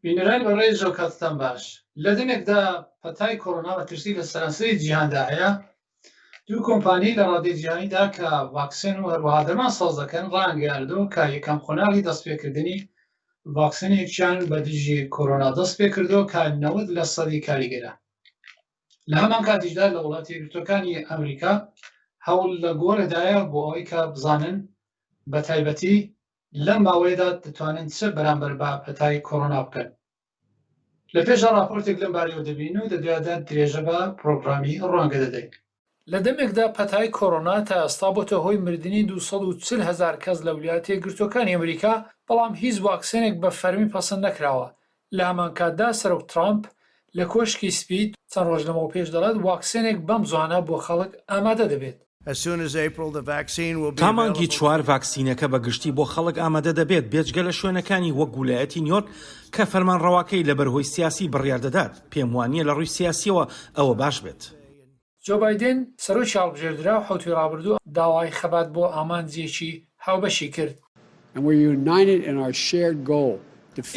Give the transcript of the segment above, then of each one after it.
بینەران بەڕێی زۆکاتتان باش لە دنێکدا پەتای کۆڕۆنا بە ترسی لە سەرانسەری جیهاندا هەیە. دوو کۆمپانی لە ڕادەی جیهانیدا کە ڤاکسین و هەروەها دەرمان ساز دەکەن ڕایانگەیاندووە کە یەکەم خۆناغی دەستپێکردنی ڤاکسینێکیان بە دژی کۆڕۆنا دەست پێ کردو کە 90% کاریگەرە. لە هەمان کاتیشدا لە وڵاتی یەکگرتووەکانی ئەمریکا هەوڵ لە گۆڕێدایە بۆ ئەوەی کە بزانن بە تایبەتی لەم ماوەیەدا دەتوانن چ بەرامبەر بە پەتای کۆڕۆنا بکەن. لە پێشە راپۆرتێک لەم بارەوە دەبین و دەدوێتە درێژە بە پرۆگرامی ڕوانگە دەدەین. لە دەمێکدا پەتای کۆڕۆنا تا ئێستا بۆتە هۆی مردنی 240,000 کەس لە ویلایەتە یەکگرتووەکانی ئەمریکا، بەڵام هیچ ڤاکسینێک بە فەرمی پەسەند نەکراوە. لە هەمان کاتدا سەرۆک ترامپ لە کۆشکی سپید چەند ڕۆژ لەمەوە پێش دەڵێت ڤاکسینێک بەم زوانە بۆ خەڵک ئامادە دەبێت. تا مانگی 4 ڤاکسینەکە بە گشتی بۆ خەڵک ئامادە دەبێت، بێجگە لە شوێنەکانی وەک ویلایەتی نیویۆرک کە فەرمانڕەواکەی لە بەرهۆی سیاسی بڕیار دەدات. پێم وانییە لە ڕووی سیاسیەوە ئەوە باش بێت. جۆ بایدن سەرۆکی هەڵبژێردرا و حوتی ڕابردوو داوای خەبات بۆ ئامانجێکی هاوبەشی کرد.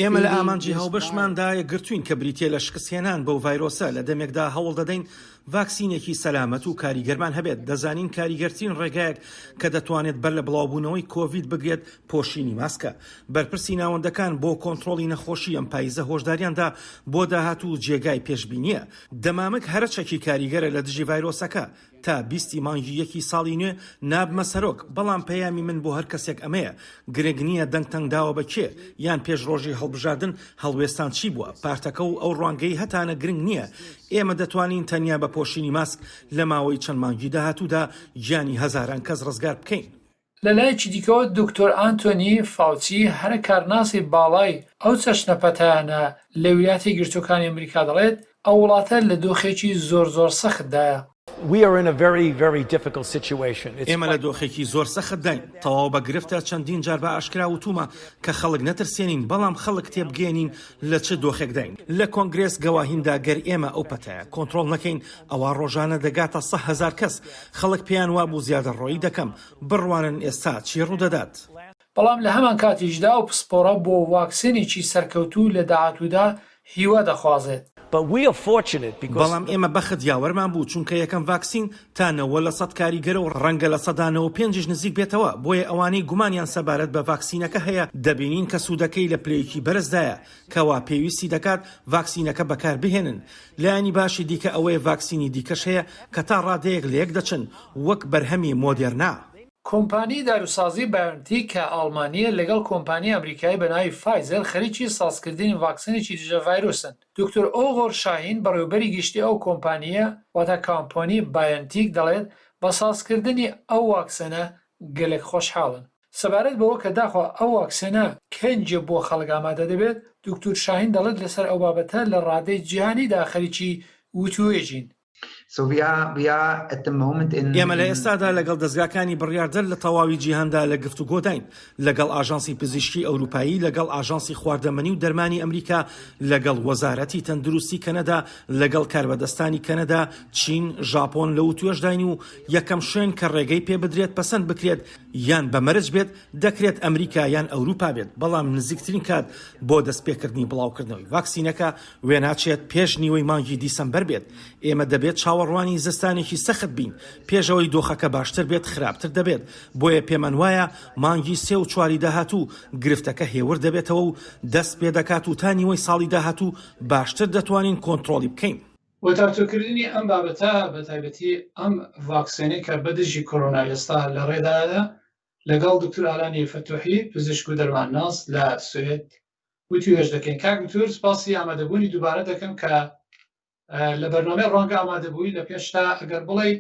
ئێمە لە ئامانجی هاوبەشماندا یەکگرتووین کە بریتیە لە شکستهێنان بەو ڤایرۆسە. لە دەمێکدا هەوڵ دەدەین ڤاکسینێکی سەلامەت و کاریگەرمان هەبێت. دەزانین کاریگەرترین ڕێگایەک کە دەتوانێت بەر لە بڵاوبوونەوەی کۆڤید بگرێت پۆشینی ماسکە. بەرپرسی ناوەندەکان بۆ کۆنتڕۆڵی نەخۆشی ئەم پاییزە هۆشداریاندا بۆ داهاتوو جێگای پێشبینیە. دەمامک هەرچێکی کاریگەرە لە دژی ڤایرۆسەکە. تا 20 مانگی یەکی ساڵی نوێ نابمە سەرۆک، بەڵام پەیامی من بۆ هەر کەسێک ئەمەیە: گرنگ نییە دەنگتەنگ داوە بە کێ یان پێش ڕۆژی هەڵبژاردن هەڵوێستان چی بووە. پارتەکە و ئەو ڕوانگەی هەتانە گرنگ نییە. ئێمە دەتوانین تەنیا بە پۆشینی ماسک لە ماوەی چەند مانگی داهاتوودا گیانی هەزاران کەس ڕزگار بکەین. لەلایەکی دیکەوە دکتۆر ئانتۆنی فاوچی هەرە کارناسی باڵای ئەو چەشنە پەتایانە لە ویلایەتە یەکگرتووەکانی ئەمریکا دەڵێت ئەو وڵاتە لە دۆخێکی زۆر سەختدایە. ئێمە لە دۆخێکی زۆر سەختداین. تەواو بە گرفتە چەندین جار بە ئاشکرا وتومە کە خەڵک نەترسێنین، بەڵام خەڵک تێبگەێنین لە چ دۆخێکداین. لە کۆنگرێس گەواهیندا گەر ئێمە ئەو پەتایە کۆنتڕۆڵ نەکەین، ئەوە ڕۆژانە دەگاتە 100,000 کەس. خەڵک پێیان وابوو زیادە ڕۆیی دەکەم، بڕوانن ئێستا چی ڕوودەدات. بەڵام لە هەمان کاتیشدا و پسپۆرە بۆ ڤاکسینێکی سەرکەوتوو لە داهاتوودا هیوا دەخوازێت. بەڵام ئێمە بەخت یاوەرمان بوو، چونکە یەکەم ڤاکسین تا 90% کاریگەرە و ڕەنگە لە 95 نزیک بێتەوە. بۆیە ئەوانەی گومانیان سەبارەت بە ڤاکسینەکە هەیە دەبینین کە سوودەکەی لە پلەیەکی بەرزدایە، کەوا پێویستی دەکات ڤاکسینەکە بەکار بهێنن. لایانی باشی دیکە ئەوەیە ڤاکسینی دیکەش هەیە کە تا ڕادەیەک لە یەک دەچن، وەک بەرهەمی مۆدێرنا. کۆمپانی داروسازی بایۆنتیک کە ئاڵمانیە لەگەڵ کۆمپانی ئەمریکایی بە ناوی فایزەر خەریکی سازکردنی ڤاکسینێکی دژە ڤایرۆسن. دکتۆر ئۆغۆر شاهین بەڕێوەبەری گشتی ئەو کۆمپانیە واتە کۆمپانی بایۆنتیک دەڵێت بە سازکردنی ئەو ڤاکسینە گەلێک خۆشحاڵن. سەبارەت بەوە کە داخوا ئەو ڤاکسینە کەنجە بۆ خەڵک ئامادە دەبێت، دکتۆر شاهین دەڵێت لەسەر ئەو بابەتە لە ڕادەی جیهانیدا خەریکی وتوێژین. ئێمە لە ئێستادا لەگەڵ دەستگاکانی بڕیاردەر لە تەواوی جیهاندا لە گفتوگۆداین، لەگەڵ ئاژانسی پزیشکی ئەوروپایی، لەگەڵ ئاژانسی خواردەمەنی و دەرمانی ئەمریکا، لەگەڵ وەزارەتی تەندروستی کەنەدا، لەگەڵ کاربەدەستانی کەنەدا، چین، ژاپۆن لە وتوێژداین و یەکەم شوێن کە ڕێگەی پێ بدرێت پەسەند بکرێت یان بەمەرج بێت دەکرێت ئەمریکا یان ئەوروپا بێت. بەڵام نزیکترین کات بۆ دەستپێکردنی بڵاوکردنەوەی ڤاکسینەکە وێناچێت پێش نیوەی مانگی دیسەمبەر بێت. ئێمە دەبێت چاوەڕوانی زستانێکی سەخت بین، پێشەوەی دۆخەکە باشتر بێت خراپتر دەبێت. بۆیە پێمان وایە مانگی 3 و 4 داهاتوو گرفتەکە هێور دەبێتەوە و دەست پێ دەکات و تا نیوەی ساڵی داهاتوو باشتر دەتوانین کۆنتڕۆڵی بکەین. وەتاتۆکردنی ئەم بابەتە بە تایبەتی ئەم ڤاکسینەی کە بەدژی کۆڕۆنا ئێستا لە ڕێدادا لەگەڵ دکتۆر ئالانی فتوحی پزیشک و دەرمانناس لە سوێد وتوێژ دەکەین. کاک دکتۆر سپاسی ئامادەبوونی دووبارە دەکەم کە لە بەرنامەی ڕەنگە ئامادەبووی لە پێشتا ئەگەر بڵێ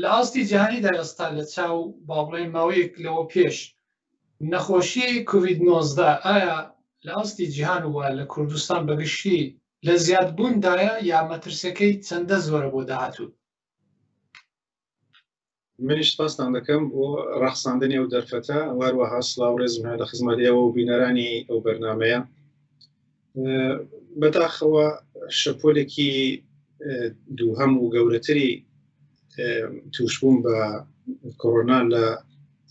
لە ئاستی جیهانیدا ئێستا لە چاو با بڵێن ماوەیەک لەوە پێش نەخۆشی کوڤید-19 ئایا لە ئاستی جیهان وە لە کوردستان بەگشتی لە زیادبووندایە یا مەترسەکەی چەندە زۆرە بۆ داهاتوو؟ منیش سپاسان دەکەم بۆ ڕاخساندنی ئەو دەرفەتە، وەروەها سڵاو ڕێزم لە خزمەتیەوە و بینەرانی ئەو بەرنامەیە. بەداخەوە شەپۆلێکی دووهەم و گەورەتری توشبوون بە کۆڕۆنا لە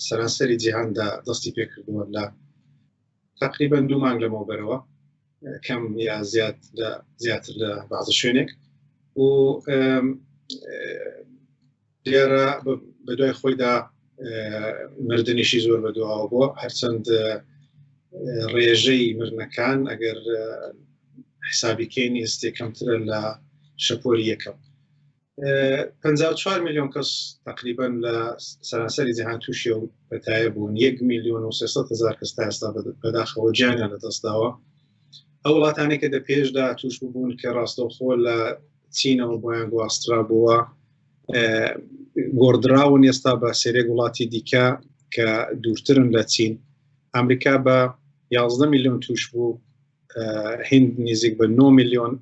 سەرانسەری جیهاندا دەستی پێکردووە لە تقریبا 2 مانگ لەمەوبەرەوە. کەم یا زیاتر لە بەعض شوێنێک و دیارە بە دوای خۆیدا مردنیشی زۆر بەدواوە بووە هەرچەند ڕێژەی مردنەکان ئەگەر حسابیکەینی هەستێ کەمترە لە شەپۆلی یەکەم 54 میلیۆن کەس تقریبا لە سەرانسەری جیهان تووشی و بەتایە بوون 1,300,000 کەس تا ئێستا بەداخەوە گیانیان لەدەستداوە ئەو وڵاتانێک کە پێشدا توش بوون کە ڕاستەوخۆ لە چینەوە بۆیان گواسترا بووە گۆڕدراون ئێستا بە سێرێک وڵاتی دیکە کە دوورترن لە چین ئەمریکا بە 11 میلیۆن توش بوو هند نزیک بە 9 میلیۆن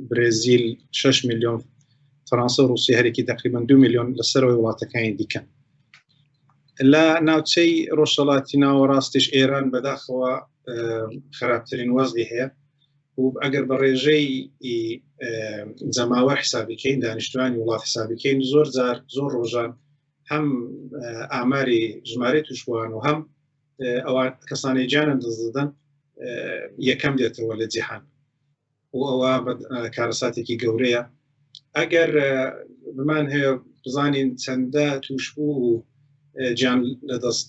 برزیل 6 میلیۆن فەرەنسا و رووسیا هەرێکی تقریبا 2 میلیۆن لەسەرەوەی وڵاتەکانی دیکە لە ناوچەی ڕۆژهەڵاتی ناوەڕاستیش ئێران بەداخەوە خراپترین وەزعی هەیە و ئەگەر بە ڕێژەی جەماوە حسابیکەین دانیشتوانی وڵات حسابیکەین زۆر ڕۆژان هەم ئاماری ژمارەی توشبووان و هەم ئەوە کەسانی گیانیان دەستدەدەن یەکەم دێتەوە لە جیهان و ئەوە کارەساتێکی گەورەیە ئەگەر بمان هەیە بزانین چەندە توشبوو و گیان لەدەست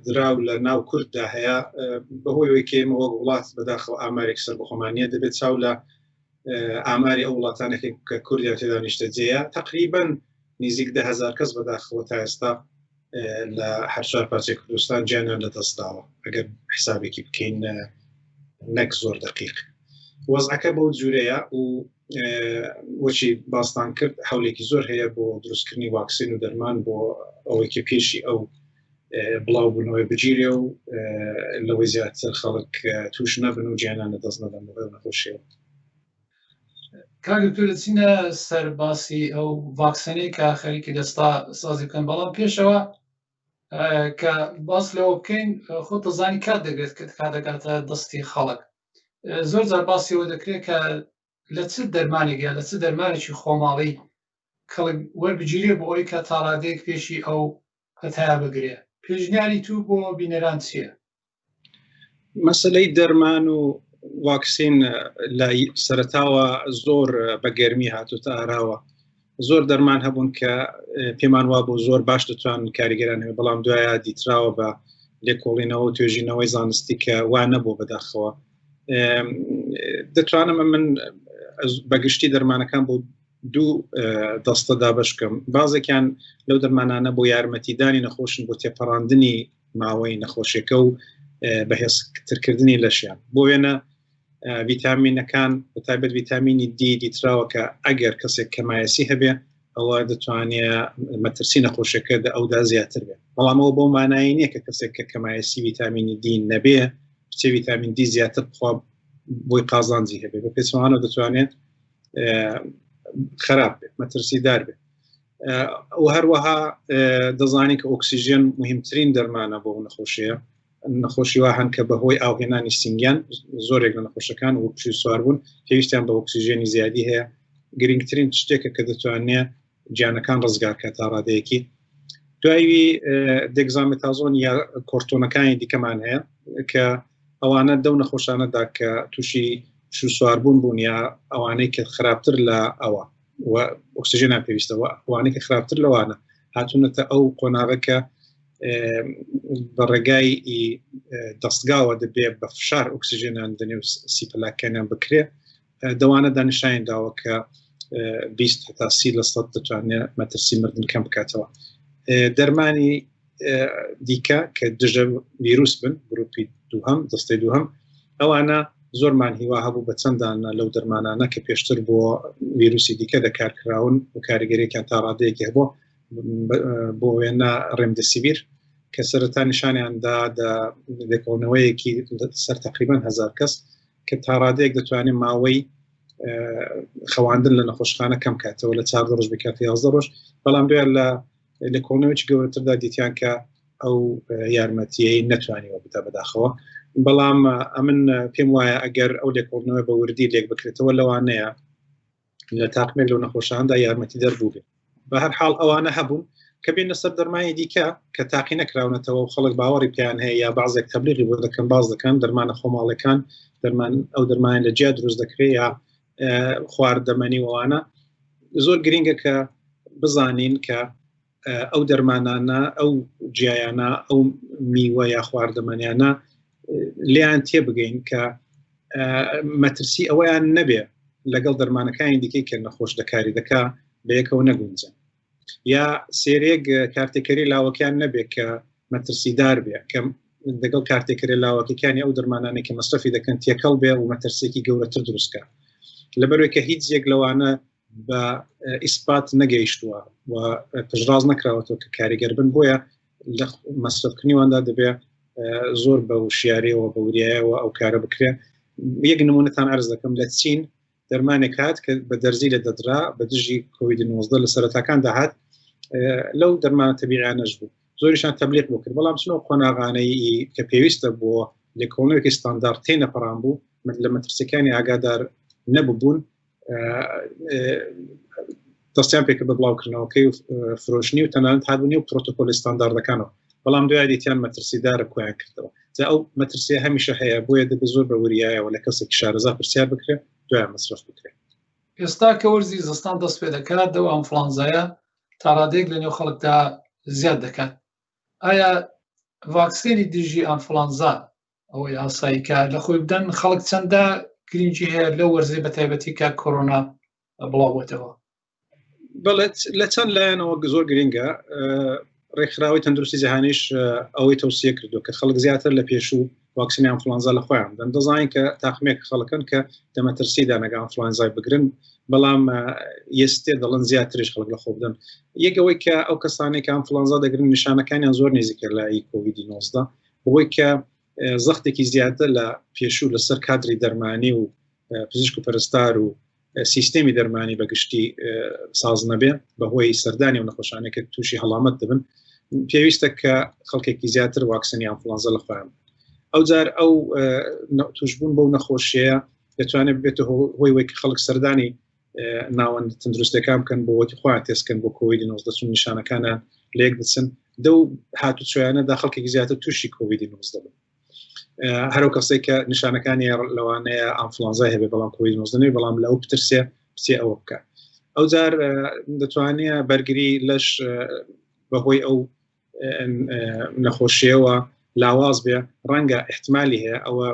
دراو لە ناو کورددا هەیە بەهۆی کێمەوە وڵات بەداخەوە ئامارێک سەر بەخۆمانیە دەبێت چاو لە ئاماری ئەو وڵاتانێکی کە کوردیا تێدا نیشتەجێیە تقریبا نزیک 10,000 کەس بەداخەوە تا ئێستا لە هەر چوار پارچەی کوردستان گیانیان لەدەستداوە ئەگەر حسابێکی بکەین نەک زۆر دقیق وەزعەکە بەو جوورەیە و وەچی باستان کرد هەولێکی زۆر هەیە بۆ دروستکردنی واکسین و دەرمان بۆ ئەوەی کە پێشی ئەو بڵاوبوونەوەی بگیرێ و لەوەی زیاتر خەڵک توش نەبن و گیانیان لەدەست نەدەن بۆ نەخۆشیەوە کاگتور دەچینە سەر باسی ئەو ڤاکسینەی کە خەریکی دەستا سازی بکەن بەڵام پێشەوە کە باس لەوە بکەین خۆ دەزانی کات دەگرێت کات دەگاتە دەستی خەڵک زۆر جار باسیەوە دەکرێت کە لە چ دەرمانێکە لە چ دەرمانێکی خۆماڵی کەڵک وەربگیرێ بۆ ئەوی کە تا ڕادەیەک پێشی ئەو هەتایا بگرێ پێشنیاری تو بۆ بینەران چییە؟ مەسەلەی دەرمان و واکسین لە سەرەتاوە زۆر بە گەرمی هاتوتە ئاراوە زۆر دەرمان هەبوون کە پێمان وا بۆ زۆر باش دەتوان کاریگەران هەیە بەڵام دوایە دیتراوە بە لێکۆڵینەوە و توێژینەوەی زانستی کە وا نەبوو بەداخەوە دەتوانم من بەگشتی دەرمانەکان بۆ دوو دەستە دابش بکەم بازێکیان لەو دەرمانانە بۆ یارمەتیدانی نەخۆشن بۆ تێپەڕاندنی ماوەی نەخۆشیەکە و بەهێزترکردنی لەشیان بۆ وێنە ڤیتامینەکان بە تایبەت ڤیتامینی دی دیتراوە کە ئەگەر کەسێک کەمایەسی هەبێ ئەوە دەتوانێت مەترسی نەخۆشیەکە ئەودا زیاتر بێت بەڵام ئەوە بۆ مانایی نییە کە کەسێک کە کەمایەسی ڤیتامینی دی نەبێ بچێ ڤیتامین دی زیاتر بخوا بۆی قازانجی هەبێت بە پێچوانەوە دەتوانێت خراپ بێت مەترسیدار بێت و هەروەها دەزانی کە ئۆکسیژن مهمترین دەرمانە بۆ نەخۆشیە نەخۆشی وا هەن کە بەهۆی ئاوهێنانی سنگیان زۆرێک لە نەخۆشەکان و پشی سوار بوون پێویستیان بە ئۆکسیژێنی زیادی هەیە گرنگترین شتێکە کە دەتوانێت گیانەکان ڕزگارکە تا ڕادەیەکی دوایوی دێگزامێتازۆن یا کۆرتۆنەکانی دیکەمان هەیە کە ئەوانە دەو نەخۆشانەدا کە تووشی شو سواربوون بوون یا ئەوانەی کە خراپتر لە ئەوە و ئۆکسیژێنیان پێویستەوە ئەوانەی کە خراپتر لەوانە هاتوونەتە ئەو قۆناغەکە بە ڕێگای دەستگاوە دەبێت بە فشار ئۆکسیژێنیان دەنێ و سیپەلاکەیان بکرێ دەوانە دانیشتیان داوە کە 20 تا 30% دەتوانێت مەترسی مردن کەم بکاتەوە دەرمانی دیکە کە دژە ڤیروس بن گروپی دووهەم دەستەی دووهەم ئەوانە زۆرمان هیوا هەبوو بە چەندانە لەو دەرمانانە کە پێشتر بۆ ڤیروسی دیکە دەکارکراون و کاریگەریەکیان تا ڕادەیەکی هەبوو بۆ وێنە ڕێمدەسیڤیر کە سەرەتا نیشانیاندا لێکۆڵنەوەیەکی سەر تقریبا 1000 کەس کە تا ڕادەیەک دەتوانێت ماوەی خەواندن لە نەخۆشخانە کەم کاتەوە لە 4 ڕۆژ بکات 11 ڕۆژ بەڵام دوێ لە کۆڵنەوەی گەورەتردا دیتیان کە ئەو یارمەتیەی نەتوانیوە بدا بەداخەوە بەڵام ئەمن پێم وایە ئەگەر ئەو لێکۆڵنەوەی بە وردی لێک بکرێتەوە لەوانەیە لە تاقمێک لەو نەخۆشاندا یارمەتی دەربوو بێت بە هەر حاڵ ئەوانە هەبوون کە بێنە سەر دەرمانی دیکە کە تاقی نەکراونەتەوە و خەڵک باوەڕی پێیان هەیە یا بازێک تەبلیغی بۆ دەکەن باز دەکەن دەرمانە خۆماڵەکان ئەو دەرمان لە جیا دروست دەکرێت یا خواردەمەنی وانە زۆر گرینگە کە بزانین کە ئەو دەرمانانە ئەو جیایانە ئەو میوە یا خواردەمەنیانە لیان تێ بگەین کە مەترسی ئەوەیان نەبێ لەگەڵ دەرمانەکانی دیکەی کە نەخۆش دەکاری دەکا بەیەکەوە نەگونجن یا سێرێک کارتێکەری لاوەکیان نەبێت کە مەترسیدار بێ کە دەگەڵ کارتێکەری لاوەکیەکانی ئەو دەرمانانێک کە مەصرفی دەکەن تێکەڵ بێ و مەترسێکی گەورەتر دروستکە لەبەرەوەی کە هیچ یەک لەوانە بە ئیسپات نەگەیشتووە و پژراز نەکراوەتەوە کە کاریگەر بن بۆیە لە مەصرفکردنیواندا دەبێ زۆر بە وشیاریەوە بە وریایەوە ئەو کارە بکرێ یەک نمونەتان عرض دەکەم لە چین دەرمانێک هات کە بە دەرزی لە دەدرا بە دژی کۆڤید-19 لە سەرەتاکان داهات لەو دەرمانە تەبیعیانەش بوو زۆریشان تەبلیغ بۆ کرد بەڵام چنەوە قۆناغانەی کە پێویستە بۆ لێکۆڵینەوەیەکی ستاندارد تێ نەپەڕان بوو لە مەترسیەکانی ئاگادار نەبوون دەستیان پێکە بە بڵاوکردنەوەکەی و فرۆشتنی و تەنانەت هاتبوونی و پرۆتۆکۆلی ستانداردەکانەوە بەڵام دوای دیتیان مەترسیدارە کۆیان کردەوە جا ئەو مەترسیە هەمیشە هەیە بۆیە دەبێت زۆر بە وریایەوە لە کەسێکی شارەزا پرسیار بکرێت دوای مەصرف بکرێت ئێستا کە وەرزی زستان دەست پێ دەکات دەو ئەنفلانزایە تا ڕادێک لە نێو خەڵکدا زیاد دەکات ئایا ڤاکسینی دژی ئەنفلانزا ئەوەی ئاساییکە لە خۆی بدەن خەڵک چەندە گرنگی هەیە لەو وەرزەی بە تایبەتی کە کۆرۆنا بڵاوبێتەوە بەڵێت لە چەند لایەنەوە زۆر گرنگە ڕێکخراوەی تەندروستی جیهانیش ئەوەی تەوسیە کردو کە خەڵک زیاتر لە پێشوو واکسینی ئەنفلانزا لە خۆیان بدەن دەزانین کە تاقمێک خەڵکن کە دەمەترسیدا نەگە ئەنفلانزای بگرن بەڵام ئێستێ دەڵن زیاتریش خەڵک لە خۆ بدەن یەکەوەی کە ئەو کەسانێک کە ئەنفلانزا دەگرن نیشانەکانیان زۆر نزیکە لە کۆڤید-19 بۆی کە زەختێکی زیاتر لە پێشوو لەسەر کادری دەرمانی و پزیشک و پەرستار و سیستمی دەرمانی بەگشتی ساز نەبێ بەهۆی سەردانی و نەخۆشانێکە تووشی هەڵامەت دەبن پێویستە کە خەڵکێکی زیاتر واکسنی ئەنفلانزا لە خۆیان ئەو جار ئەو توشبوون بەو نەخۆشیەیە دەتوانێت بێتە هۆی وەی خەڵک سەردانی ناوەند تەندروستەکان بکەن بۆ وەتی خۆیان تێستکەن بۆ کۆڤید-19 چون نیشانەکانە لێک دەچن دەو هاتوچۆیانەدا خەڵکێکی زیاتر تووشی کۆڤید-19 بن هەرو کەسێک کە نیشانەکانی لەوانەیە ئەنفلانزای هەبێ بەڵام کۆڤید-19 بەڵام لەو پترسێ پچێ ئەوە بکە ئەو جار دەتوانێت بەرگری لەش بەهۆی ئەو نەخۆشیەوە لاواز بێ ڕەنگە احتمالی هەیە ئەوە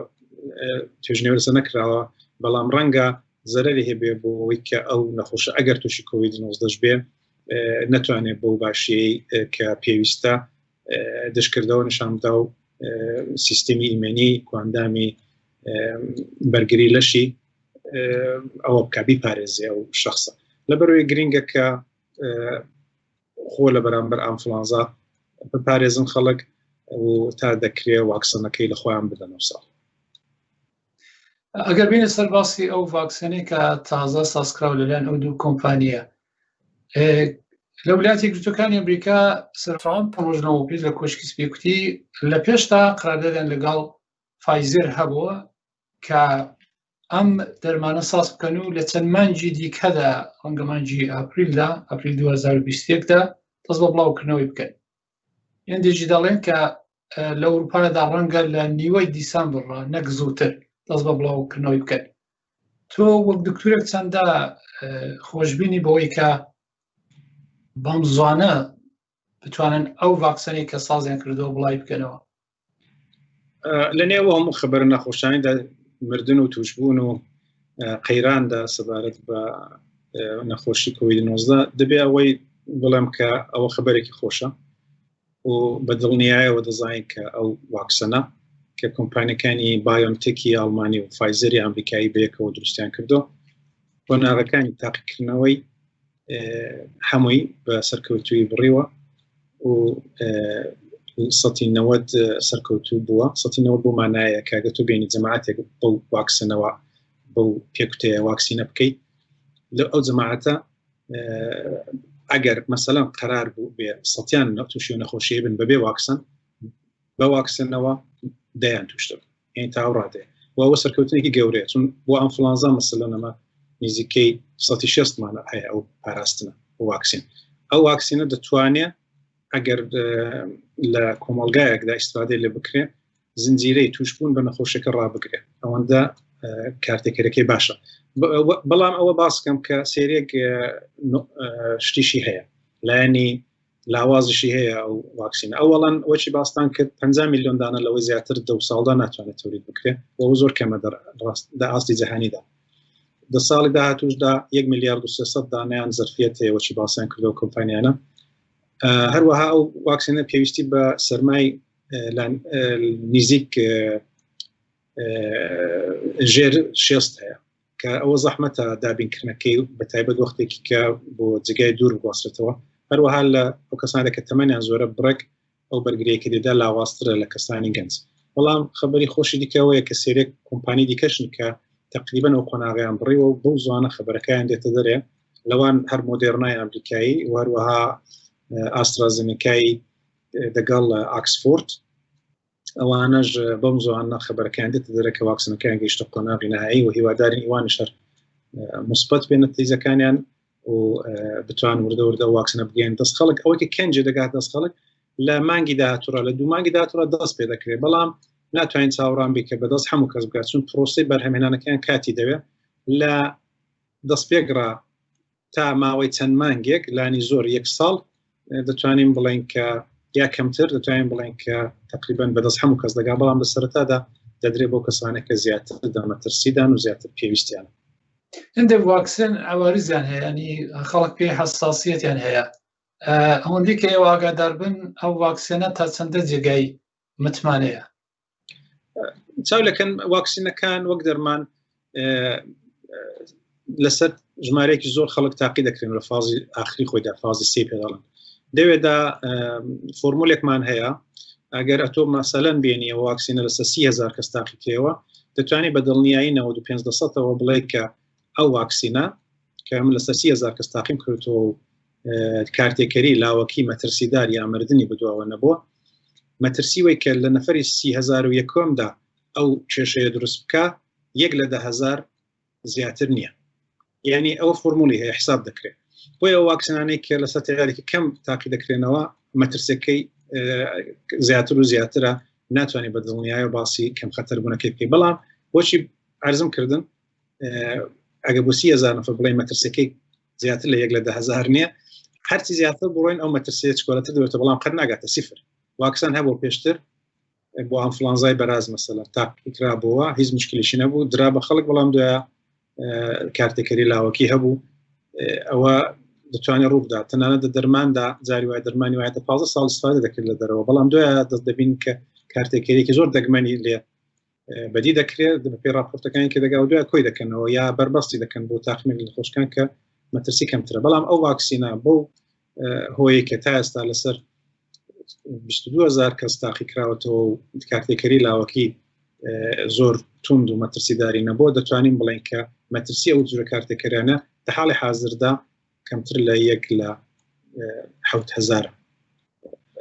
توێژنەوەسە نەکراوە بەڵام ڕەنگە زەرری هەبێ بۆەوەی کە ئەو نەخۆشە ئەگەر تووشی کۆڤید-19 بێ نەتوانێت بۆ باشیەی کە پێویستە دشکردەوە نیشاندا و سیستمی ئیمێنی کواندامی بەرگری لەشی ئەوە بکبی پارێزیە و شخصە لەبەرەوەی گرینگە کە خۆ لە بەرامبەر ئەنفلانزا بپارێزن خەڵک و تا دەکرێت واکسنەکەی لە خۆیان بدەن ساڵ ئەگەر بینە سەر باسی ئەو ڤاکسینەی کە تازە سازکراو لەلایەن ئەو دوو کۆمپانیە لە ویلایەتە یەکگرتووەکانی ئەمریکا سەرفراوان پڕۆژنەوە پێش لە کۆشکی سپێکوتی لە پێشتا قراردادیان لەگەڵ فایزر هەبووە کە ئەم دەرمانە ساز بکەن و لە چەند مانگی دیکەدا ڕەنگە مانگی ئاپریلدا ئاپریل 2021دا دەست بە بڵاوکردنەوەی بکەن هێندێکی دەڵێن کە لە ئەوروپادا ڕەنگە لە نیوەی دیسامبڕ نەک زووتر دەست بە بڵاوکردنەوەی بکەن تۆ وەک دکتورێک چەندە خۆشببینی بەوەی کە بەم زوانە بتوانن ئەو ڤاکسینی کە سازیان کردەوە بڵای بکەنەوە لە نێوە هەموو خەبەر نەخۆشیانیدا مردن و توشبوون و قەیراندا سەبارەت بە نەخۆشی کۆڤید-19 دەبێ ئەوەی بڵێم کە ئەوە خەبەرێکی خۆشە و بە دڵنیایەوە دەزانین کە ئەو واکسنە کە کۆمپانیەکانی بایۆنتێکی ئەڵمانی و فایزەری ئەمریکایی بەیەکەوە دروستیان کردو بۆ ناغەکانی تاقیکردنەوەی هەمووی بە سەرکەوتووی بڕیوە و 90 سەرکەوتوو بووە 90 بۆ مانایە کاگە تۆ بینی جەماعەتێک بەو واکسنەوە بەو پێکوتەیە واکسینە بکەیت لە ئەو جەماعەتە ئەگەر مەسەلەن قەرار بوو بێ سەتیان تووشی نەخۆشیە بن بەبێ واکسن بە واکسنەوە دەیان توشتە یعنی تاوڕادێ وەوە سەرکەوتنێکی گەورەیە چون بۆ ئەنفلانزا مەسەلەنەمە نزیکەی 6 مانە هەیە ئەو پاراستنە بۆ واکسین ئەو واکسینە دەتوانێت ئەگەر لە کۆمەڵگایەکدا ئیستفادەی لێ بکرێ زنجیرەی توشبوون بە نەخۆشیەکە ڕابگرێ ئەوەندە کارتێکەکەی باشە بەڵام ئەوە باسکەم کە سێرێک شتیشی هەیە لایەنی لاوازشی هەیە ئەو واکسینە ئەوەڵەن وەچی باستان کرد 50 میلیۆن دانە لەوەی زیاتر دە ساڵدا ناتوانێت تولید بکرێت و زۆر کەمە لە ئاستی جەهانیدا دە ساڵی داهاتوشدا 1 میلیارد و 300 دانەیان زەرفیەت هەیە وەچی باسییان کردەوە کۆمپانیانە هەروەها ئەو واکسینە پێویستی بە سەرمای نزیک ژێر 6 هەیە کە ئەوە زەحمەتە دابینکردنەکەی بە تایبەت وەختێکی کە بۆ جگای دوور بگواستێتەوە هەروەها لە ئەو کەسانێک کە تەمەنیان زۆرە بڕێک ئەو بەرگریەکە دێدا لاوااسترە لە کەسانی گەنج بەڵام خبری خۆشی دیکەوەیە کە سێرێک کۆمپانی دیکەشن کە تقریبا ئەو قۆناغیان بڕیەوە و بەو زوانە خبرەکەیان دێتە دەرێ لەوان هەر مۆدێرنای ئەمریکایی و هەروەها ئاسترازنێکایی دەگەڵ ئاکسفۆرد ئەوانەش بەم زوانە خبرەکەیان دێتە دەرێ کە واکسنەکەیان گەیشتە قۆناغی نهایی و هیوادارین ئیوانیش هەر مثبت بێنە تیزەکانیان و بتوان وردە واکسنە بگەین دەست خەڵک ئەوەی کەنجێ دەگات دەست خەڵک لە مانگی داهاتووڕە لە دوو مانگی داهاتووڕە دەست پێ دەکرێت بەڵام ناتوانین چاوەڕان بێت کە بەدەست هەموو کەس بکات چون پرۆسەی بەرهەمهێنانەکەیان کاتی دەوێت لە دەست پێگرا تا ماوەی چەند مانگێک لانی زۆر 1 ساڵ دەتوانین بڵین کە یا کەمتر دەتوانین بڵین کە تقریبا بەدەست هەموو کەس دەگا بەڵام لە سەرەتادا دەدرێت بۆ کەسانێک کە زیاتر دامەترسیدان و زیاتر پێویستیان هەندێک واکسن ئەوارزیان هەیە ینی خەڵک پێی حساسیەتیان هەیە ئەوەندی کە ئێوە ئاگادار بن ئەو واکسێنە تا چەندە جێگای متمانەیە چاولەکەن واکسینەکان وەک دەرمان لەسەر ژمارەیەکی زۆر خەڵک تاقی دەکرێن لە فازی ئاخری خۆیدا فازی سێ پێداڵن دەوێدا فۆرمولێکمان هەیە ئەگەر ئەتۆ مەسەلەن بێنیە واکسینە لەسەر 30,000 کەس تاقیکەوە دەتوانێت بە دڵنیایی 95%ەوە بڵێ کە ئەو واکسینە کە من لەسەر 30,000 کەس تاقیم کردەوە و کارتێکەری لاوەکی مەترسیدار یا مردنی بدواوە نەبووە مەترسیوەی کە لە نەفەری 30,001دا ئەو کێشەیە دروست بکە 1 لە 10,000 زیاتر نییە یعنی ئەوە فۆرمولی هەیە حساب دەکرێت بۆیە واکسینانەی کە لە سەتێکی کەم تاقی دەکرێنەوە مەترسەکەی زیاتر و زیاترە ناتوانێت بە دڵنیایە باسی کەم خەتەربوونەکەی بکەی بەڵام بۆچی عرضم کردن ئەگە بۆ 30,000 نەفر بڵێ مەترسەکەی زیاتر لە 1 لە 10,000 نییە هەرچی زیاتر بڕۆین ئەو مەترسیە چکۆلەتە دەوێتە بەڵام قەت ناگاتە سیفر واکسان هەبوو پێشتر بۆ ئەنفلانزای بەراز مەسەلا تاقیکرا بووە هیچ مشکلیشی نەبوو درا بە خەڵک بەڵام دوایە کارتێکەری لاوەکی هەبوو ئەوە دەتوانێت ڕوو بدات تەنانەت دەرماندا جاری وای دەرمانی وایە 15 ساڵ استفادە دەکرێت لە دەرەوە بەڵام دوایە دەست دەبین کە کارتێکەرێکی زۆر دەگمەنی لێ بەدی دەکرێت بەپێ راپۆرتەکانی کە دەگا و دوای کۆی دەکەنەوە یا بەربەستی دەکەن بۆ تاقیمێک لە خۆشکان کە مەترسی کەمترە بەڵام ئەو واکسینە بۆ هۆیە کە تا ئێستا لەسەر 22,000 کەس تاقی کراوەتەوە و کارتێکەری لاوەکی زۆر تند و مەترسیداری نەبووە دەتوانین بڵێن کە مەترسی ئەو جورە کارتێکەرانە لە حاڵی حازردا کەمتر لە 1 لە 7,000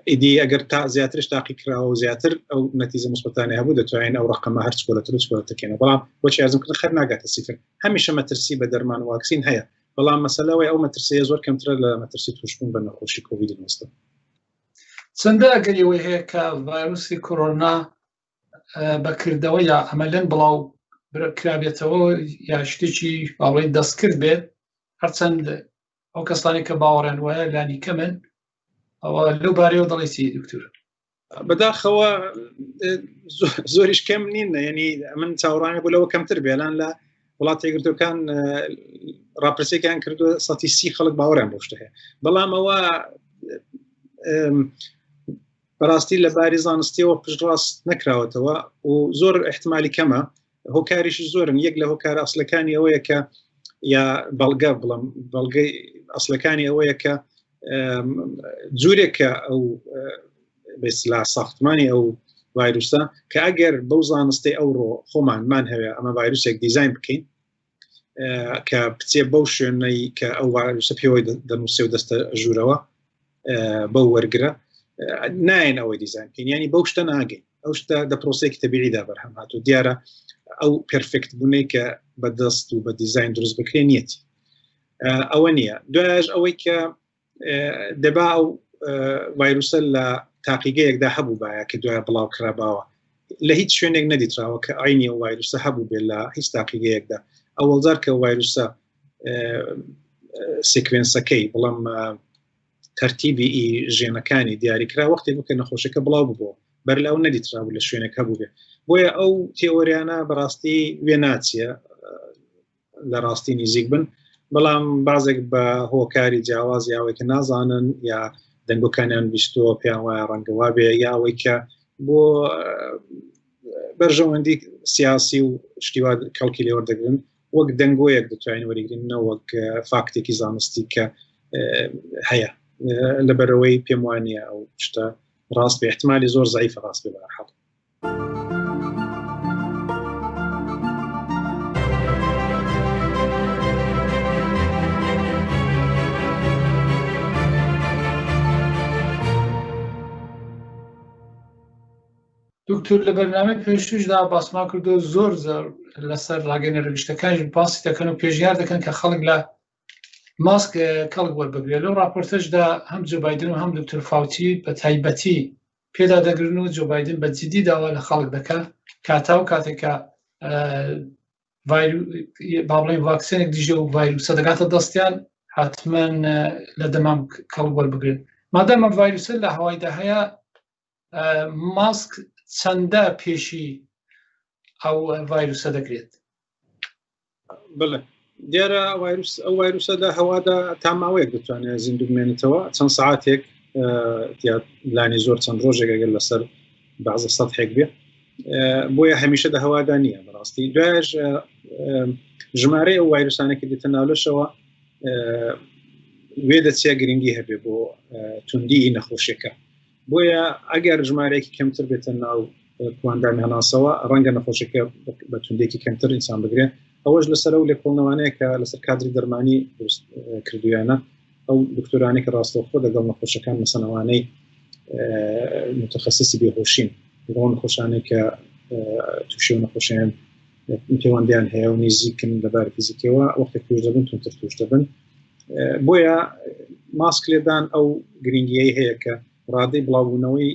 ئیدی ئەگەر تا زیاترش تاقی کراوە و زیاتر ئەو نەتیجە مثبتانە هەبوو دەتوانین ئەو ڕقەمە هەر چکۆلەتەکەینە بەڵام بۆچی ئازمکردن خەر ناگاتە سیفر هەمیشە مەترسی بە دەرمان واکسین هەیە بەڵام مەسەلەوەی ئەو مەترسیە زۆر کەمترە لە مەترسی توشبوون بە نەخۆشی کۆڤید-19 چەندە ئەگەریەوەی هەیە کە ڤایرۆسی کۆرۆنا بەکردەوە یا ئەمەلەن بڵاو کرابێتەوە یا شتێکی باڵی دەستکرد بێت هەرچەند ئەو کەسانی کە باوەڕێن وایە لانی کەمن ئەوە لەو بارەیەوە دەڵێتی دکتور بەداخەوە زۆریش کەم نین ینی من چاوەڕانی بوو لەوە کەمتر بێلان لە وڵاتی یەکگرتوەکان ڕاپرسیەکان کردووە 130 خەڵک باوەڕیان بۆ شتە هەیە بەڵام ئەوە بەڕاستی لە باری زانستیەوە پشتڕاست نەکراوەتەوە و زۆر احتمالی کەمە هۆکاریشی زۆرن یەک لە هۆکار ئەسلەکانی ئەوەیە کە یا بەڵگە بڵم بەڵگەی ئەسلەکانی ئەوەیە کە جوورێکە ئەو بەسلا ساختمانی ئەو ڤایرۆسە کە ئەگەر بەو زانستی ئەوڕۆ خۆمانمان هەوێ ئەمە ڤایرۆسێک دیزاین بکەین کە بچێ بەو شوێنەی کە ئەو ڤایرۆسە پێوەی دەنووسێ و دەستە ژوورەوە بەو وەرگرە ناین ئەوەی دیزاین بکەین ینی بەو شتە ناگەین ئەو شتە دە پرۆسەیەکی تەبیعیدا بەرهەم هاتوو دیارە ئەو پرفکت بوونەی کە بە دەست و بە دیزاین دروست بکرێن نیەتی ئەوە نییە دوایش ئەوەی کە دەبا ڤایرۆسە لە تاقیگەیەکدا هەبوو باە کە دوای بڵاو کراباوە لە هیچ شوێنێک نەدیتراوە کە ئاینی ئەو ڤایرۆسە هەبوو بێت لە هیچ تاقیگەیەکدا ئەوەڵجار کە ڤایرۆسە سیکوێنسەکەی بەڵام تەرتیبی ژێنەکانی دیاریکرا وەختی بوو کە نەخۆشەکە بڵاو ببووە بەرلاو نەدیترابوو لە شوێنێک هەبوو بێ بۆیە ئەو تێوەریانە بەڕاستی وێ ناچیە لە ڕاستی نزیک بن بەڵام بازێک بە هۆکاری جیاواز یاوەی کە نازانن یا دەنگەکانیان بیستۆ پێیان وایە ڕەنگەوا بێ یاوەی کە بۆ بەرژەوەندی سیاسی و شتیوا کەڵکی لێ وەردەگرن وەک دەنگۆیەک دەتوانین وەریگرن وەک فاکتێکی زانستی کە هەیە لەبەرەوەی پێم وانە ئەو شتە ڕاست بێ احتمالی زۆر زعیفە ڕاست بێ بەرحەڵ دکتۆر لە بەرنامەی پێشووشدا باسمان کردو زۆر لەسەر ڕاگەیەنە ڕگشتەکان باسی دەکەن و پێشنیار دەکەن کە خەڵک لە ماسک کەڵک وەربگرێت لەو راپۆرتەشدا هەم جو بایدن و هەم دکتۆر فاوچی بە تایبەتی پێدا دەگرن و جو بایدن بە جدی داوا لە خەڵک دەکات کاتا و کاتێکە با بڵێن ڤاکسینێک دیژە و ڤایرۆسە دەگاتە دەستیان حتمما لە دەمام کەڵک وەربگرن مادەمە ڤایرۆسە لە هەوایدا هەیە ماسک چەندە پێشی ئەو ڤایرۆسە دەکرێت بڵێ دیارە ئەو ڤایرۆسە لە هەوادا تا ماوەیەک دەتوانێت زیندوو بمێنێتەوە چەند سەعاتێک لانی زۆر چەند ڕۆژێک ئەگەر لەسەر بەعزە سەدحێک بێ بۆیە هەمیشە لە هەوادا نییە بەڕاستی دوایش ژمارەی ئەو ڤایرۆسانێکی دێتە ناولەشەوە وێ دەچیا گرنگی هەبێ بۆ توندی نەخۆشیەکە بۆیە ئەگەر ژمارەیەکی کەمتر بێتە ناو پلاندانی هەناسەوە ڕەنگە نەخۆشیەکە بە توندێکی کەمتر ئینسان بگرێت ئەوەش لەسەر ئەو لێکۆڵنەوانەیە کە لەسەر کادری دەرمانی کردویانە ئەو دکتۆرانی کە ڕاستەوخۆ دەگەڵ نەخۆشەکان مەسەنەوانەی متخصصی بێهۆشین بۆ نەخۆشانەی کە تووشی و نەخۆشیان پەیوەندیان هەیە و نزیکن لەبار فیزیکیەوە وەختێک توش دەبن تونتر توش دەبن بۆیە ماسک لێدان ئەو گرنگیەی هەیە کە ڕادەی بڵاوبوونەوەی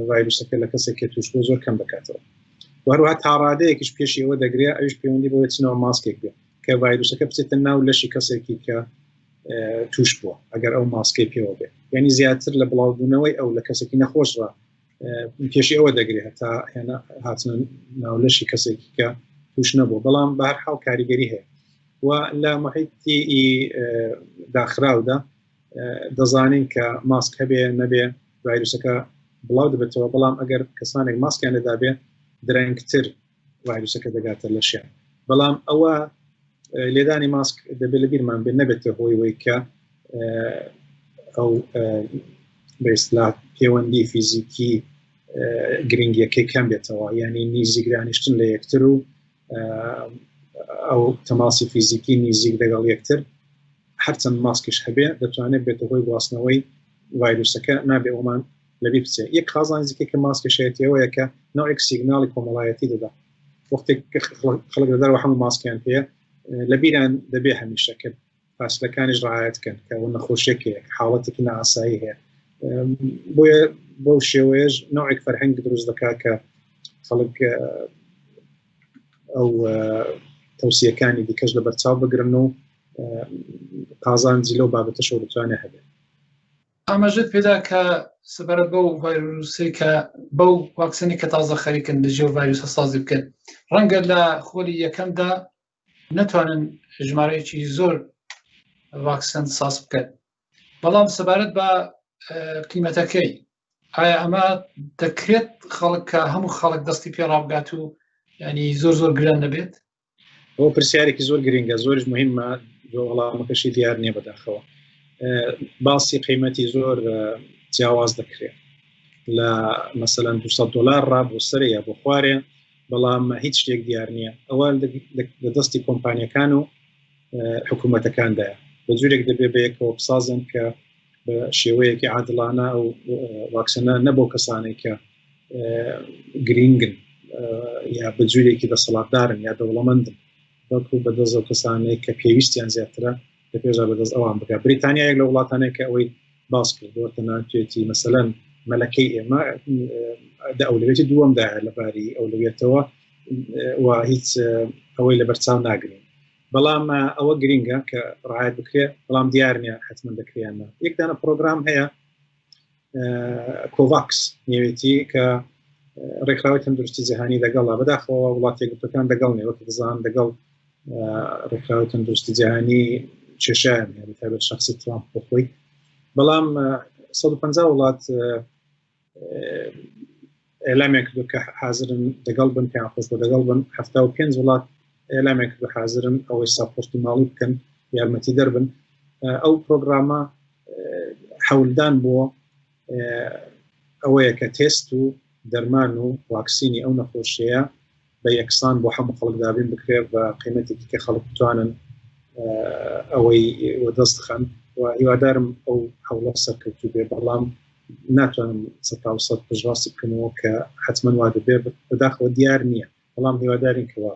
ڤایرۆسەکە لە کەسێکی توش بۆ زۆر کەم بکاتەوە وهروها تا ڕادەیەکیش پێشی ئەوە دەگرێت ئەوش پەیوەندی بۆ چنەوە ماسکێک بێت کە ڤایرۆسەکە بچێتە ناو لەشی کەسێکی کە توش بووە ئەگەر ئەو ماسکەی پێوە بێت یعنی زیاتر لە بڵاوبوونەوەی ئەو لە کەسێکی نەخۆشڕە پێشی ئەوە دەگرێت تا هێنا هاتنە ناو لەشی کەسێکی کە توش نەبوو بەڵام بە هەر حاڵ کاریگەری هەیە و لە محیطی داخراودا دەزانین کە ماسک هەبێ نەبێ ڤایرۆسەکە بڵاو دەبێتەوە بەڵام ئەگەر کەسانێک ماسکیان لەدا بێ درەنگتر ڤایرۆسەکە دەگاتە لەشیان بەڵام ئەوە لێدانی ماسک دەبێت لە بیرمان بێ نەبێتە هۆی وەی کە ئەو بەئیستلاح پەیوەندی فیزیکی گرنگیەکەی کەم بێتەوە یعنی نزیکدانیشتن لە یەکتر و ئەو تەماسی فیزیکی نزیک لەگەڵ یەکتر هەرچەند ماسکش هەبێ دەتوانێت بێتە هۆی گواستنەوەی ڤایرۆسەکە نابێ ئەومان لەبیر بچێ یەک خازان نزیکەی کە ماسکەشێتەوەیە کە ناوێک سیگناڵی کۆمەڵایەتی دەدا وەختێک خەڵک دەدەوە هەموو ماسکیان پێ لە بیران دەبێ هەمیشە کە فاصلەکانیش ڕعایەتکەن کە ئەو نەخۆشیەکەیە حاڵەتێکی نائاسایی هەیە بۆیە بەو شێوەیەش نوعێک فەرهەنگ دروست دەکات کە خەڵک ئەو تەوسیەکانی دیکەش لە بەرچاو بگرن و قازانجی لەو بابەتەشەوە دەتوانێت هەبێت ئاماژەت پێدا کە سەبارەت بەو ڤایرۆسی کە بەو ڤاکسینی کە تازە خەریکن لەژێر ڤایرۆسە سازی بکەن ڕەنگە لە خۆلی یەکەمدا نەتوانن ژمارەیەکی زۆر ڤاکسین ساز بکەن بەڵام سەبارەت بە قیمەتەکەی ئایا ئەمە دەکرێت خەڵک کە هەموو خەڵک دەستی پێ ڕابگات و ینی زۆر گران نەبێت ئەو پرسیارێکی زۆر گرنگە زۆرش مهمە وەڵامەکەشی دیار نییە بەداخەوە باسی قیمەتی زۆر جیاواز دەکرێت لە مەسەلەن $200 ڕا بۆ سەرە یا بۆ خوارێ بەڵام هیچ شتێک دیار نییە ئەوە لە دەستی کۆمپانیەکان و حکوومەتەکاندایە بە جورێک دەبێ بەیەکەوە بسازن کە بە شێوەیەکی عادڵانە و ڤاکسینە نەبوو کەسانی کە گرینگن یا بە جورێکی دەسەڵاتدارن یا دەوڵەمەندن بەڵکو بەدەست ئەو کەسانەی کە پێویستیان زیاترە لە پێشا بەدەست ئەوان بکات بریتانیا یەک لە وڵاتانەیە کە ئەوەی باس کردەوە تەنانەتی مەسەلەن مەلەکەی ئێمە ئەولوێتی دووەمدا لەباری ئەولوێتەوە و هیچ ئەوەی لە بەرچاو ناگرین بەڵام ئەوە گرینگە کە ڕایەت بکرێت بەڵام دیار نییە حتمما دەکرێنە یەکدانە پرۆگرام هەیە کۆڤاکس نێوێتی کە ڕێکخراوی تەندروستی جیهانی دەگەڵا بەداخەوە وڵاتی یەکگرتوەکان دەگەڵ وەک دەزانن دەگەڵ ڕێکخراوی تەندروستی جیهانی کێشایان تایبەت شخصی ترامپ بۆ خۆی بەڵام 150 وڵات ئێلامێک کردو کە حازرن دەگەڵ بن پێیان خۆش بۆ دەگەڵ بن 75 وڵات ئێلامێک کردو حازرن ئەوەی ساپۆرتی ماڵی بکەن یارمەتی دەربن ئەو پرۆگرامە حەولدان بۆ ئەوەیە کە تێست و دەرمان و واکسینی ئەو نەخۆشیەیە بە یەکسان بۆ هەموو خەڵک دابین بکرێت بە قیمەتێکی کە خەڵک بتوانن ئەوەی دەست بخەن و هیوادارم ئەو هەوڵە سەرکەوتوو بێ بەڵام ناتوانم 100% پشتڕاستی بکەمەوە کە حتمما وا دەبێت بەداخەوە دیار نییە بەڵام هیوادارین کەوا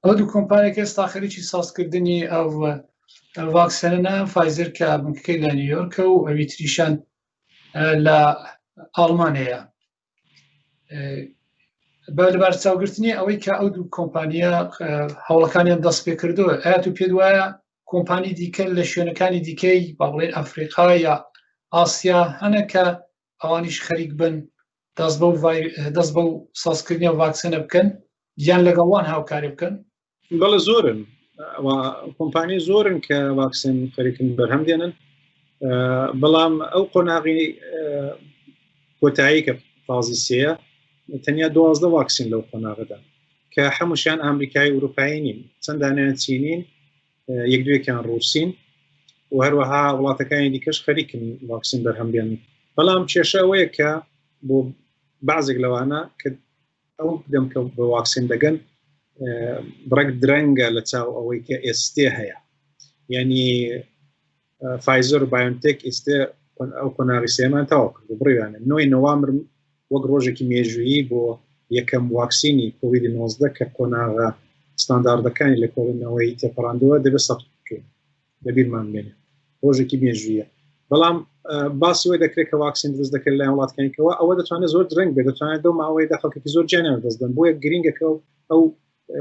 ئەو دوو کۆمپانیەکە ئێستا خەریکی سازکردنی ئەو ڤاکسینە فایزەر کە بنکەکەی لە نیویۆرکە و ئەوی تریشان لە ئاڵمانەیە لەبەر چاوگرتنی ئەوەی کە ئەو دوو کۆمپانیە هەوڵەکانیان دەست پێ کردووە ئایا تو پێت وایە کۆمپانی دیکە لە شوێنەکانی دیکەی با بڵێن ئەفریقا یا ئاسیا هەنە کە ئەوانیش خەریک بن دەست بە و سازکردنی ڤاکسینە بکەن یان لەگەڵوان هاوکاری بکەن بەڵێ زۆرن کۆمپانی زۆرن کە ڤاکسین خەریکن بەرهەم دێنن بەڵام ئەو قۆناغی کۆتایی کە فازی سێیە تەنیا 12 ڤاکسین لەو قۆناغدا کە هەمووشیان ئەمریکای ئوروپایی نین چەندانیان چینین یەک دوێکیان ڕووسین و هەروەها وڵاتەکانی دیکەش خەریکن ڤاکسین بەرهەم دێنن بەڵام کێشە ئەوەیە کە بۆ بەعزێک لەوانە کە ئەو دەم کە بە ڤاکسین دەگەن بڕێک درەنگە لە چاو ئەوەی کە ئێستێ هەیە یعنی فایزەر و بایۆنتێک ئێستێ ئەو قۆناغی سێمان تەواو کرد بڕیوانە 9 نۆڤەمبر وەک ڕۆژێکی مێژویی بۆ یەکەم واکسینی کۆڤید 19 کە قۆناغە ستانداردەکانی لە کۆڕینەوەی تێپەڕاندووە دەبێت سەبت بکەین لەبیرمان بێنێ ڕۆژێکی مێژویە بەڵام باسی وی دەکرێت کە واکسین دروست دەکرێت لای وڵاتەکانیەوە ئەوە دەتوانێت زۆر درەنگ بێت دەتوانێت دەو ماوەیەدا خەڵکێکی زۆر جیانیان دەستدەن بۆ یەک گرینگەکە ئەو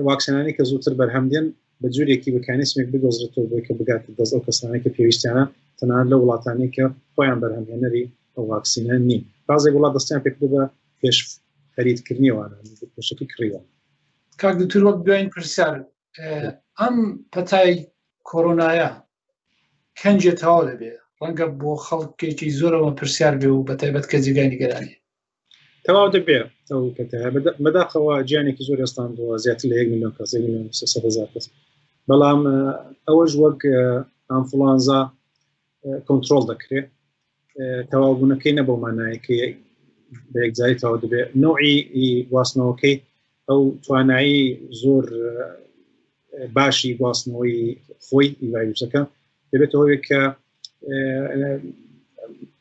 واکسینانی کە زووتر بەرهەم دێن بە جوورێکی بەکانیسمێک بدۆزرێتەوە بۆی کە بگاتە دەست ئەو کەسانەی کە پێویستیانە تەنانەت لە وڵاتانی کە خۆیان بەرهەمهێنەری ئەو واکسینە نین بازێک وڵات دەستیان پێکردو بە پێش خەریتکردنیوانە پێشەکی کڕیوان کاک دکتۆر وەک دوایین پرسیار ئەم پەتای کۆرۆنایە کەنجێ تەواو دەبێت ڕەنگە بۆ خەڵکێکی زۆرەوە پرسیار بێ و بەتایبەت کە جێگای نیگەرانی تەواو دەبێت بەداخەوە گیانێکی زۆر ئێستاندەوە زیاتر لە 1 ملیۆن کەس 1,300,000 کەس بەڵام ئەوەش وەک ئەنفڵانزا کۆنتڕۆڵ دەکرێت تەواوبوونەکەی نەبوو مانایەکە بە یەکجاری تەواو دەبێت نوعی گواستنەوەکەی ئەو توانایی زۆر باشی گواستنەوەی خۆی ڤایرۆسەکە دەبێت ئەوەیە کە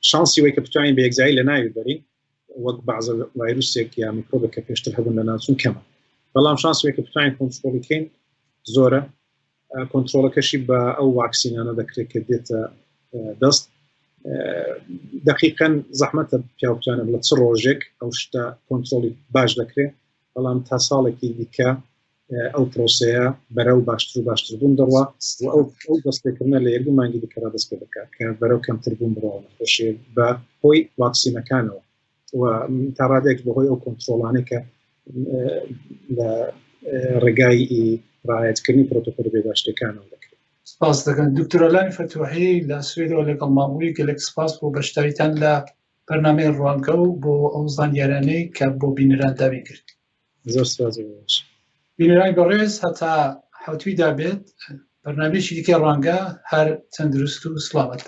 شانسی وی کە بتوانین بە یەکجاری لە ناوی بەرین وەک بەعزە ڤایرۆسێک یا میکرۆبێک کە پێشتر هەبوون لە ناوچوون کەمە بەڵام شانسی وی کە بتوانین کۆنتڕۆڵ بکەین زۆرە کۆنتڕۆڵەکەشی بە ئەو واکسینانە دەکرێت کە دێتە دەست دقیقاً زەحمەتە پیا بتوانێت لە چ ڕۆژێک ئەو شتە کۆنتڕۆڵی باش دەکرێت بەڵام تا ساڵێکی دیکە ئەو پرۆسەیە بەرەو باشتر و باشتر بوون دەڕوا و ئەو دەستپێکردنە لە 1 مانگی دیکەرا دەست پێ دەکات کە بەرەو کەمتر بوون بڕەوە نەخۆشیە بە هۆی واکسینەکانەوە و تا ڕادێک بەهۆی ئەو کۆنتڕۆڵانەی کە لە ڕێگای ڕایەتکردنی پرۆتۆکۆل بێداشتەکانەوە دەکرێت. سپاس دەکەن دکتۆر ئەلامی فتوحی لە سوێدەوە لەگەڵ مامۆی گەلێک سپاس بۆ بەشداریتان لە بەرنامەی ڕوانگە و بۆ ئەو زانیاریانەی کە بۆ بینەران دابین کرد. زۆر سپاس بینەرانی بەڕێز هەتا حەوتوی دابێت بەرنامەیەکی دیکەی ڕوانگە هەر تەندروست و سڵامەت.